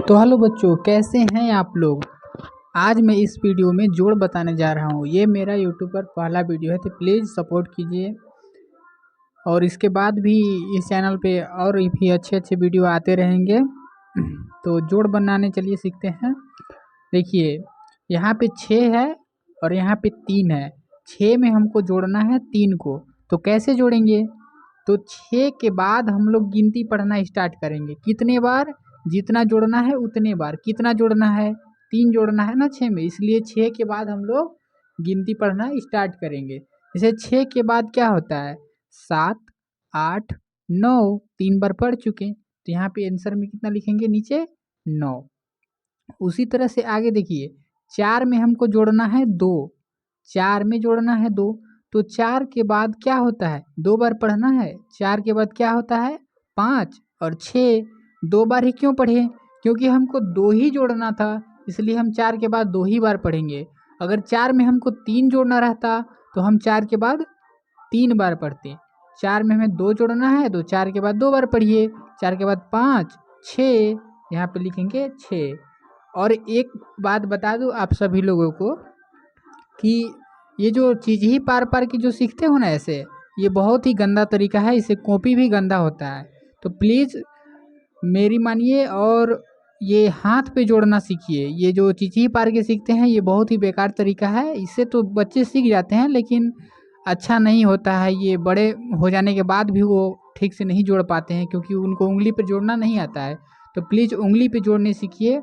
तो हेलो बच्चों, कैसे हैं आप लोग। आज मैं इस वीडियो में जोड़ बताने जा रहा हूँ। ये मेरा यूट्यूब पर पहला वीडियो है, तो प्लीज़ सपोर्ट कीजिए। और इसके बाद भी इस चैनल पे और भी अच्छे अच्छे वीडियो आते रहेंगे। तो जोड़ बनाने चलिए सीखते हैं। देखिए, यहाँ पे 6 है और यहाँ पे 3 है। 6 में हमको जोड़ना है 3 को, तो कैसे जोड़ेंगे। तो 6 के बाद हम लोग गिनती पढ़ना स्टार्ट करेंगे। कितने बार, जितना जोड़ना है उतने बार। कितना जोड़ना है, 3 जोड़ना है ना 6 में, इसलिए 6 के बाद हम लोग गिनती पढ़ना स्टार्ट करेंगे। जैसे 6 के बाद क्या होता है, 7, 8, 9, 3 बार पढ़ चुके, तो यहाँ पे आंसर में कितना लिखेंगे, नीचे 9। उसी तरह से आगे देखिए, 4 में हमको जोड़ना है 2। 4 में जोड़ना है 2, तो 4 के बाद क्या होता है, 2 बार पढ़ना है। 4 के बाद क्या होता है, 5 और 6। 2 बार ही क्यों पढ़े, क्योंकि हमको 2 ही जोड़ना था, इसलिए हम 4 के बाद 2 ही बार पढ़ेंगे। अगर 4 में हमको 3 जोड़ना रहता तो हम 4 के बाद 3 बार पढ़ते। 4 में हमें 2 जोड़ना है, तो 4 के बाद 2 बार पढ़िए। 4 के बाद 5, 6, यहाँ पे लिखेंगे 6। और एक बात बता दूँ आप सभी लोगों को कि ये जो चीज़ ही पार पार की जो सीखते हो ना ऐसे, ये बहुत ही गंदा तरीका है, इससे कॉपी भी गंदा होता है। तो प्लीज़ मेरी मानिए और ये हाथ पे जोड़ना सीखिए। ये जो चीज़ ही पार के सीखते हैं, ये बहुत ही बेकार तरीका है। इससे तो बच्चे सीख जाते हैं, लेकिन अच्छा नहीं होता है। ये बड़े हो जाने के बाद भी वो ठीक से नहीं जोड़ पाते हैं, क्योंकि उनको उंगली पे जोड़ना नहीं आता है। तो प्लीज़ उंगली पे जोड़ने सीखिए,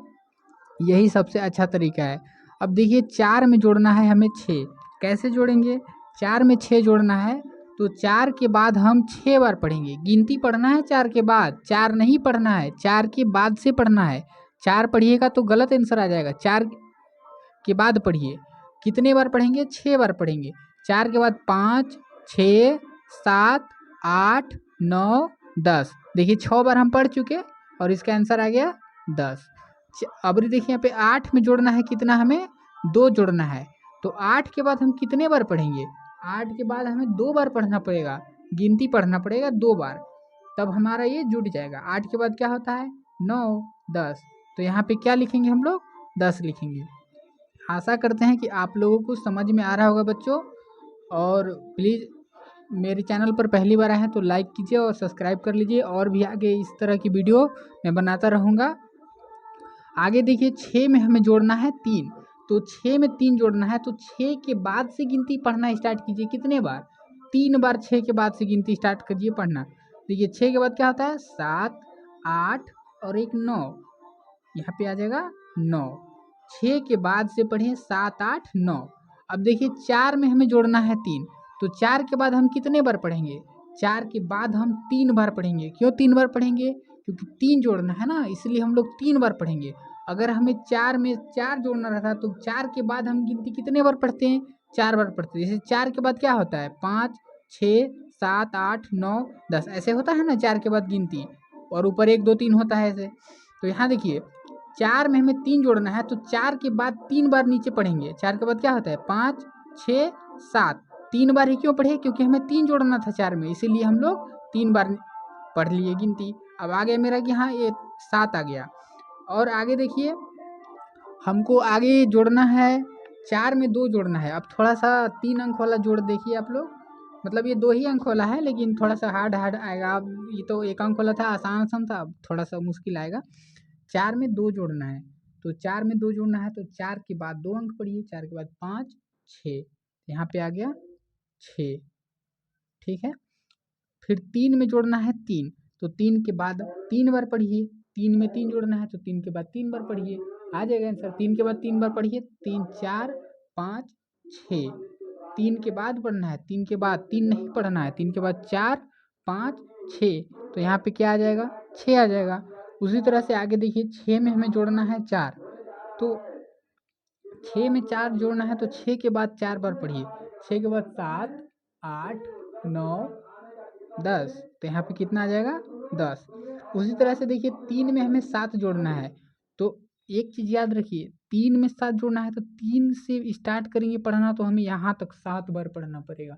यही सबसे अच्छा तरीका है। अब देखिए, 4 में जोड़ना है हमें 6। कैसे जोड़ेंगे, 4 में 6 जोड़ना है, तो 4 के बाद हम 6 बार पढ़ेंगे। गिनती पढ़ना है 4 के बाद, 4 नहीं पढ़ना है, 4 के बाद से पढ़ना है। 4 पढ़िएगा तो गलत आंसर आ जाएगा। 4 के बाद पढ़िए। कितने बार पढ़ेंगे, 6 बार पढ़ेंगे। 4 के बाद 5, 6, 7, 8, 9, 10। देखिए 6 बार हम पढ़ चुके और इसका आंसर आ गया 10। अब देखिए यहाँ पे 8 में जोड़ना है, कितना हमें 2 जोड़ना है। तो 8 के बाद हम कितने बार पढ़ेंगे, 8 के बाद हमें 2 बार पढ़ना पड़ेगा, गिनती पढ़ना पड़ेगा 2 बार, तब हमारा ये जुड़ जाएगा। 8 के बाद क्या होता है, 9, 10। तो यहाँ पे क्या लिखेंगे हम लोग, 10 लिखेंगे। आशा करते हैं कि आप लोगों को समझ में आ रहा होगा बच्चों। और प्लीज़ मेरे चैनल पर पहली बार आए हैं तो लाइक कीजिए और सब्सक्राइब कर लीजिए, और भी आगे इस तरह की वीडियो मैं बनाता रहूँगा। आगे देखिए, 6 में हमें जोड़ना है 3, तो 6 में 3 जोड़ना है, तो 6 के बाद से गिनती पढ़ना स्टार्ट कीजिए। कितने बार, 3 बार 6 के बाद से गिनती स्टार्ट करिए पढ़ना। देखिए 6 के बाद क्या होता है, 7, 8 और एक 9, यहाँ पे आ जाएगा 9। 6 के बाद से पढ़ें 7, 8, 9। अब देखिए 4 में हमें जोड़ना है 3, तो 4 के बाद हम कितने बार पढ़ेंगे, 4 के बाद हम 3 बार पढ़ेंगे। क्यों 3 बार पढ़ेंगे, क्योंकि 3 जोड़ना है ना, इसलिए हम लोग 3 बार पढ़ेंगे। अगर हमें 4 में 4 जोड़ना रहता तो 4 के बाद हम गिनती कितने बार पढ़ते हैं, 4 बार पढ़ते हैं। जैसे 4 के बाद क्या होता है, 5, 6, 7, 8, 9, 10, ऐसे होता है ना 4 के बाद गिनती, और ऊपर 1, 2, 3 होता है ऐसे। तो यहाँ देखिए, 4 में हमें 3 जोड़ना है, तो 4 के बाद 3 बार नीचे पढ़ेंगे। 4 के बाद क्या होता है, 5, 6, 7। 3 बार ही क्यों पढ़े, क्योंकि हमें 3 जोड़ना था 4 में, इसीलिए हम लोग 3 बार पढ़ लिए गिनती। अब आ गया मेरा कि हाँ ये 7 आ गया। और आगे देखिए, हमको आगे जोड़ना है, 4 में 2 जोड़ना है। अब थोड़ा सा 3 अंक वाला जोड़ देखिए आप लोग, मतलब ये 2 ही अंक वाला है, लेकिन थोड़ा सा हार्ड आएगा। अब ये तो 1 अंक वाला था, आसान आसान था, अब थोड़ा सा मुश्किल आएगा। 4 में 2 जोड़ना है, तो 4 में 2 जोड़ना है, तो 4 के बाद 2 अंक पढ़िए। 4 के बाद 5, 6, यहाँ पे आ गया 6, ठीक है। फिर 3 में जोड़ना है 3, तो 3 के बाद 3 बार पढ़िए। 3 में 3 जोड़ना है, तो 3 के बाद 3 बार पढ़िए, आ जाएगा आंसर। 3 के बाद 3 बार पढ़िए, 3, 4, 5, 6। 3 के बाद पढ़ना है, 3 के बाद 3 नहीं पढ़ना है, 3 के बाद 4, 5, 6, तो यहाँ पे क्या आ जाएगा, 6 आ जाएगा। उसी तरह से आगे देखिए, 6 में हमें जोड़ना है 4, तो 6 में 4 जोड़ना है, तो 6 के बाद 4 बार पढ़िए। 6 के बाद 7, 8, 9, 10, तो यहाँ पे कितना आ जाएगा, 10। उसी तरह से देखिए, 3 में हमें 7 जोड़ना है, तो एक चीज़ याद रखिए, 3 में 7 जोड़ना है, तो 3 से स्टार्ट करेंगे पढ़ना, तो हमें यहाँ तक 7 बार पढ़ना पड़ेगा।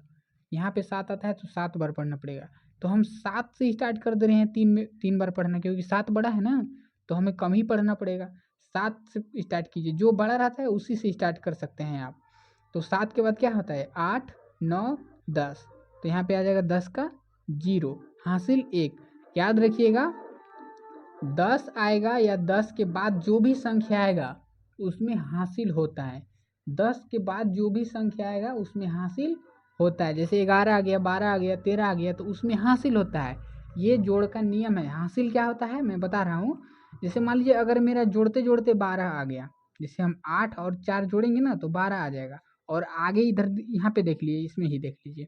यहाँ पे 7 आता है तो 7 बार पढ़ना पड़ेगा। तो हम 7 से स्टार्ट कर दे रहे हैं 3 में 3 बार पढ़ना, क्योंकि 7 बड़ा है ना, तो हमें कम ही पढ़ना पड़ेगा। 7 से स्टार्ट कीजिए, जो बड़ा रहता है उसी से स्टार्ट कर सकते हैं आप। तो 7 के बाद क्या होता है 8 9 10, तो यहाँ पे आ जाएगा 10 का 0 हासिल 1। याद रखिएगा 10 आएगा या 10 के बाद जो भी संख्या आएगा उसमें हासिल होता है। 10 के बाद जो भी संख्या आएगा उसमें हासिल होता है। जैसे 11 आ गया, 12 आ गया, 13 आ गया, तो उसमें हासिल होता है। ये जोड़ का नियम है। हासिल क्या होता है मैं बता रहा हूँ। जैसे मान लीजिए अगर मेरा जोड़ते जोड़ते 12 आ गया, जैसे हम 8 और 4 जोड़ेंगे ना तो 12 आ जाएगा। और आगे इधर यहाँ पे देख लीजिए, इसमें ही देख लीजिए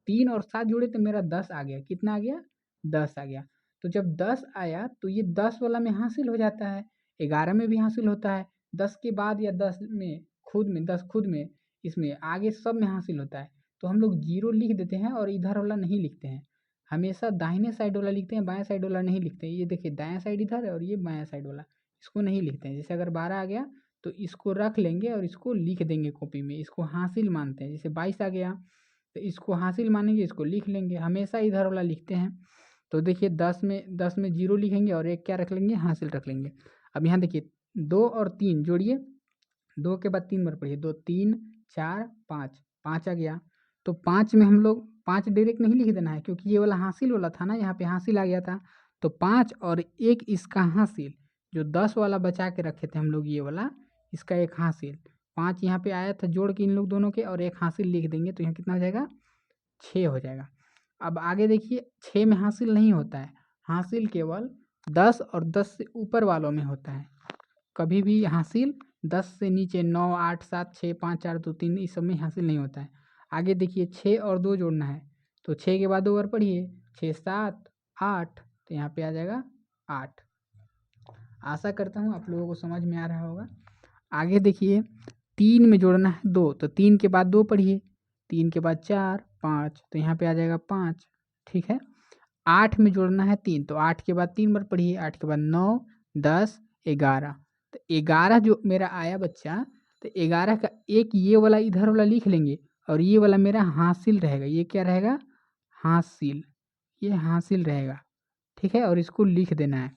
3 और 7 जोड़े तो मेरा 10 आ गया। कितना आ गया 10 आ गया। तो जब 10 आया तो ये 10 वाला में हासिल हो जाता है, 11 में भी हासिल होता है, 10 के बाद या 10 में खुद में 10 खुद में, इसमें आगे सब में हासिल होता है। तो हम लोग 0 लिख देते हैं और इधर वाला नहीं लिखते हैं। हमेशा दाहिने साइड वाला लिखते हैं, बाएं साइड वाला नहीं लिखते हैं। ये देखिए दायां साइड इधर है और ये बायां साइड वाला, इसको नहीं लिखते हैं। जैसे अगर 12 आ गया तो इसको रख लेंगे और इसको लिख देंगे कॉपी में, इसको हासिल मानते हैं। जैसे 22 आ गया तो इसको हासिल मानेंगे, इसको लिख लेंगे। हमेशा इधर वाला लिखते हैं। तो देखिए 10 में 0 लिखेंगे और एक क्या रख लेंगे हासिल रख लेंगे। अब यहाँ देखिए 2 और 3 जोड़िए, 2 के बाद 3 बार पढ़िए, 2 3 4 5, 5 आ गया। तो 5 में हम लोग 5 डायरेक्ट नहीं लिख देना है क्योंकि ये वाला हासिल वाला था ना, यहाँ पे हासिल आ गया था। तो 5 और 1 इसका हासिल, जो 10 वाला बचा के रखे थे हम लोग ये वाला, इसका एक हासिल 5 यहाँ पे आया था जोड़ के इन लोग दोनों के, और एक हासिल लिख देंगे तो यहाँ कितना हो जाएगा 6 हो जाएगा। अब आगे देखिए 6 में हासिल नहीं होता है, हासिल केवल 10 और 10 से ऊपर वालों में होता है। कभी भी हासिल 10 से नीचे 9 8 7 6 5 4 2 3 इस सब में हासिल नहीं होता है। आगे देखिए 6 और 2 जोड़ना है, तो 6 के बाद 2 और पढ़िए, 6 7 8, तो यहाँ पे आ जाएगा 8। आशा करता हूँ आप लोगों को समझ में आ रहा होगा। आगे देखिए 3 में जोड़ना है 2, तो 3 के बाद 2 पढ़िए, 3 के बाद 4 5, तो यहाँ पे आ जाएगा 5। ठीक है। 8 में जोड़ना है 3, तो 8 के बाद 3 बार पढ़िए, 8 के बाद 9 10 11, तो 11 जो मेरा आया बच्चा, तो 11 का एक ये वाला इधर वाला लिख लेंगे और ये वाला मेरा हासिल रहेगा। ये क्या रहेगा हासिल, ये हासिल रहेगा। ठीक है, और इसको लिख देना है।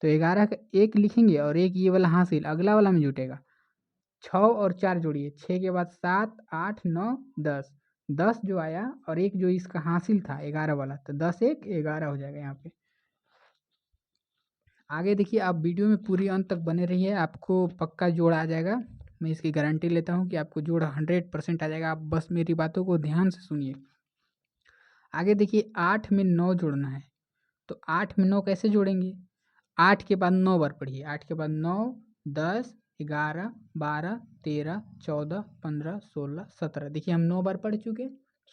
तो 11 का एक लिखेंगे और एक ये वाला हासिल अगला वाला में जुटेगा। 6 और 4 जोड़िए, 6 के बाद 7 8 9 10, 10 जो आया और एक जो इसका हासिल था 11 वाला, तो 10 1 11 हो जाएगा यहाँ पे। आगे देखिए आप वीडियो में पूरी अंत तक बने रहिए, आपको पक्का जोड़ आ जाएगा। मैं इसकी गारंटी लेता हूँ कि आपको जोड़ 100% आ जाएगा। आप बस मेरी बातों को ध्यान से सुनिए। आगे देखिए 8 में 9 जोड़ना है, तो 8 में 9 कैसे जोड़ेंगे, 8 के बाद 9 बार पढ़िए, 8 के बाद 9 10 11 12 13 14 15 16 17, देखिए हम 9 बार पढ़ चुके,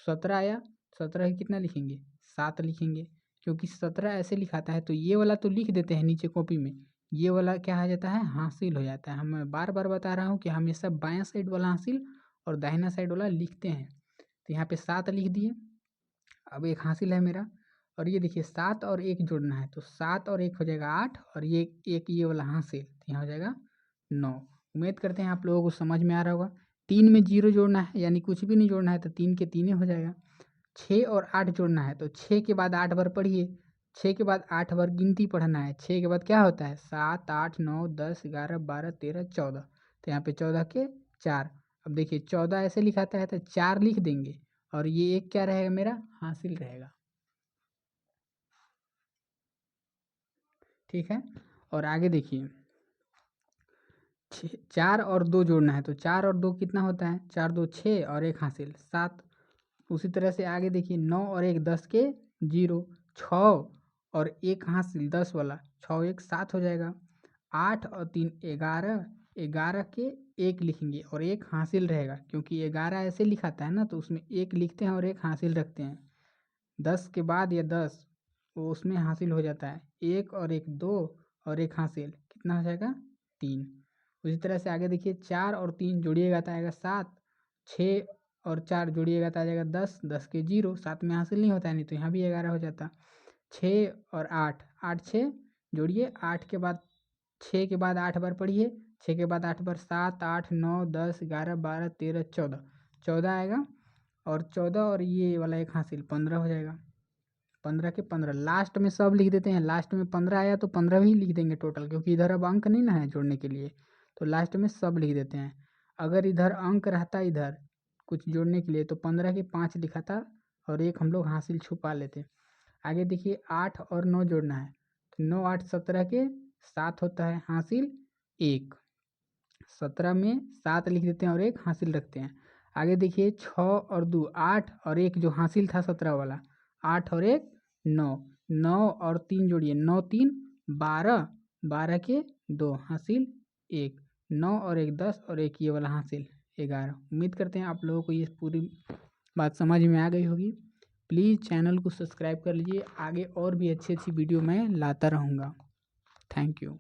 17 आया। 17 ही कितना लिखेंगे 7 लिखेंगे, क्योंकि 17 ऐसे लिखाता है। तो ये वाला तो लिख देते हैं नीचे कॉपी में, ये वाला क्या हो जाता है हासिल हो जाता है। हम बार बार बता रहा हूँ कि हमेशा बायां साइड वाला हासिल और दाहिना साइड वाला लिखते हैं। तो यहाँ पे 7 लिख दिए, अब एक हासिल है मेरा। और ये देखिए 7 और 1 जोड़ना है, तो 7 और 1 हो जाएगा 8, और ये एक ये वाला हासिल, तो यहाँ हो जाएगा 9। उम्मीद करते हैं आप लोगों को समझ में आ रहा होगा। 3 में 0 जोड़ना है, यानी कुछ भी नहीं जोड़ना है, तो 3 के 3 हो जाएगा। 6 और 8 जोड़ना है, तो 6 के बाद 8 बार पढ़िए, 6 के बाद 8 बार गिनती पढ़ना है। 6 के बाद क्या होता है 7 8 9 10 11 12 13 14, तो यहाँ पे 14 के 4। अब देखिए 14 ऐसे लिखाता है तो 4 लिख देंगे और ये एक क्या रहेगा मेरा हासिल रहेगा। ठीक है, और आगे देखिए 4 और 2 जोड़ना है, तो 4 और 2 कितना होता है 4 2 6 और एक हासिल 7। उसी तरह से आगे देखिए 9 और 1 10 के 0, 6 और एक हासिल 10 वाला, 6 1 7 हो जाएगा। 8 और 3 11, 11 के एक लिखेंगे और एक हासिल रहेगा, क्योंकि 11 ऐसे लिखाता है ना, तो उसमें एक लिखते हैं और एक हासिल रखते हैं। 10 के बाद या 10 वो उसमें हासिल हो जाता है, एक और एक 2 और एक हासिल, कितना हो जाएगा 3। उसी तरह से आगे देखिए 4 और 3 जोड़िएगा तो आएगा 7, 6 और 4 जोड़िएगा तो आ जाएगा 10, 10 के 0, 7 में हासिल नहीं होता है, नहीं तो यहाँ भी 11 हो जाता। 6 और 8, 8 6 जोड़िए, 8 के बाद 6 के बाद 8 बार पढ़िए, 6 के बाद 8 बार 7 8 9 10 11 12 13 14, 14 आएगा। और 14 और ये वाला एक हासिल 15 हो जाएगा। 15 के 15 लास्ट में सब लिख देते हैं। लास्ट में 15 आया तो 15 भी लिख देंगे टोटल, क्योंकि इधर अब अंक नहीं ना है जोड़ने के लिए, तो लास्ट में सब लिख देते हैं। अगर इधर अंक रहता इधर कुछ जोड़ने के लिए तो 15 के 5 लिखा था और एक हम लोग हासिल छुपा लेते। आगे देखिए 8 और 9 जोड़ना है, तो 9 8 17 के 7 होता है, हासिल 1। 17 में 7 लिख देते हैं और एक हासिल रखते हैं। आगे देखिए 6 और 2 8 और एक जो हासिल था 17 वाला, 8 और एक 9, 9 और 3 जोड़िए, 9 3 12, 12 के 2 हासिल 1, 9 और एक 10 और एक ये वाला हासिल 11। उम्मीद करते हैं आप लोगों को ये पूरी बात समझ में आ गई होगी। प्लीज़ चैनल को सब्सक्राइब कर लीजिए, आगे और भी अच्छी अच्छी वीडियो मैं लाता रहूँगा। Thank you.